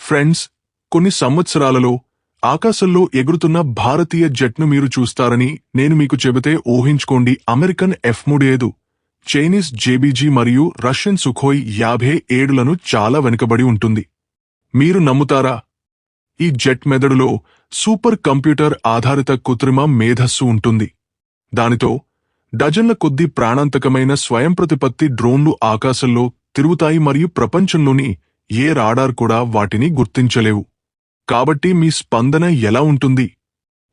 Friends, కొన్ని సంవత్సరాలలో ఆకాశంలో ఎగురుతున్న భారతీయ జెట్ను మీరు చూస్తారని నేను మీకు చెబితే ఊహించుకోండి. అమెరికన్ F-35, చైనీస్ JBG మరియు రష్యన్ సుఖోయ్ 57లను చాలా వెనుకబడి ఉంటుంది. మీరు నమ్ముతారా? ఈ జెట్ మెదడులో సూపర్ కంప్యూటర్ ఆధారిత కృత్రిమ మేధస్సు ఉంటుంది. దానితో డజన్ల కొద్దీ ప్రాణాంతకమైన స్వయంప్రతిపత్తి డ్రోన్లు ఆకాశంలో తిరుగుతాయి మరియు ప్రపంచంలోని ఏ రాడార్ కూడా వాటిని గుర్తించలేవు. కాబట్టి మీ స్పందన ఎలా ఉంటుంది?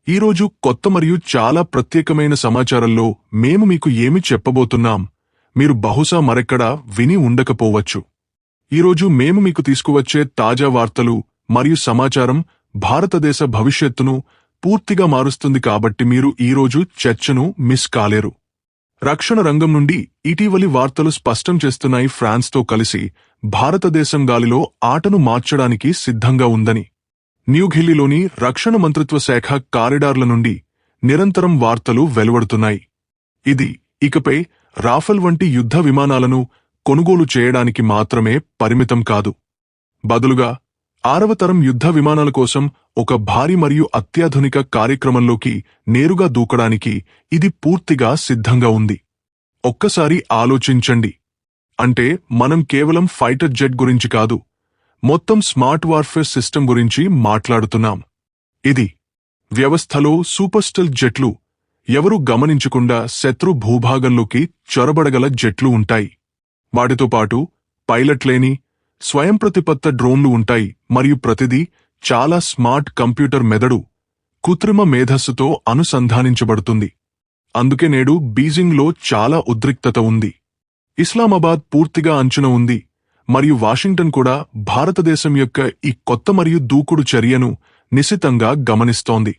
ఈరోజు కొత్త మరియు చాలా ప్రత్యేకమైన సమాచారంలో మేము మీకు ఏమి చెప్పబోతున్నాం మీరు బహుశా మరెక్కడా విని ఉండకపోవచ్చు. ఈరోజు మేము మీకు తీసుకువచ్చే తాజా వార్తలు మరియు సమాచారం భారతదేశ భవిష్యత్తును పూర్తిగా మారుస్తుంది. కాబట్టి మీరు ఈరోజు చర్చను మిస్ కాలేరు. రక్షణ రంగం నుండి ఇటీవలి వార్తలు స్పష్టం చేస్తున్నాయి. ఫ్రాన్స్తో కలిసి భారతదేశం గాలిలో ఆటను మార్చడానికి సిద్ధంగా ఉందని న్యూఢిల్లీలోని రక్షణ మంత్రిత్వ శాఖ కారిడార్ల నుండి నిరంతరం వార్తలు వెలువడుతున్నాయి. ఇది ఇకపై రాఫెల్ వంటి యుద్ధ విమానాలను కొనుగోలు చేయడానికి మాత్రమే పరిమితం కాదు. బదులుగా 6వ తరం యుద్ధ విమానాల కోసం ఒక భారీ మరియు అత్యాధునిక కార్యక్రమంలోకి నేరుగా దూకడానికి ఇది పూర్తిగా సిద్ధంగా ఉంది. ఒక్కసారి ఆలోచించండి. అంటే మనం కేవలం ఫైటర్ జెట్ గురించి కాదు, మొత్తం స్మార్ట్ వార్ఫేర్ సిస్టమ్ గురించి మాట్లాడుతున్నాం. ఇది వ్యవస్థలో సూపర్స్టెల్ జెట్లు, ఎవరూ గమనించకుండా శత్రు భూభాగంలోకి చొరబడగల జెట్లు ఉంటాయి. వాటితో పాటు పైలట్ లేని స్వయంప్రతిపత్త డ్రోన్లు ఉంటాయి మరియు ప్రతిదీ చాలా స్మార్ట్ కంప్యూటర్ మెదడు, కృత్రిమ మేధస్సుతో అనుసంధానించబడుతుంది. అందుకే నేడు బీజింగ్లో చాలా ఉద్రిక్తత ఉంది. ఇస్లామాబాద్ పూర్తిగా అంచున ఉంది మరియు వాషింగ్టన్ కూడా భారతదేశం యొక్క ఈ కొత్త మరియు దూకుడు చర్యను నిశితంగా గమనిస్తోంది.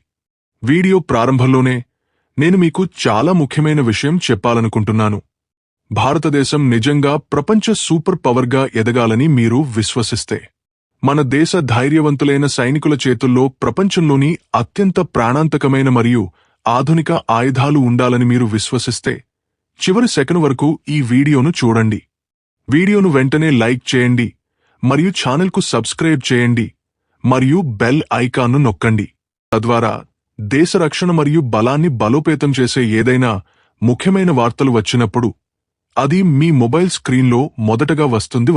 వీడియో ప్రారంభంలోనే నేను మీకు చాలా ముఖ్యమైన విషయం చెప్పాలనుకుంటున్నాను. భారతదేశం నిజంగా ప్రపంచ సూపర్ పవర్గా ఎదగాలని మీరు విశ్వసిస్తే, మన దేశ ధైర్యవంతులైన సైనికుల చేతుల్లో ప్రపంచంలోని అత్యంత ప్రాణాంతకమైన మరియు ఆధునిక ఆయుధాలు ఉండాలని మీరు విశ్వసిస్తే, చివరి సెకను వరకు ఈ వీడియోను చూడండి. వీడియోను వెంటనే లైక్ చేయండి మరియు ఛానల్కు సబ్స్క్రైబ్ చేయండి మరియు బెల్ ఐకాన్ను నొక్కండి. తద్వారా దేశ రక్షణ మరియు బలాన్ని బలోపేతం చేసే ఏదైనా ముఖ్యమైన వార్తలు వచ్చినప్పుడు అది మీ మొబైల్ స్క్రీన్లో మొదటగా వస్తుంది.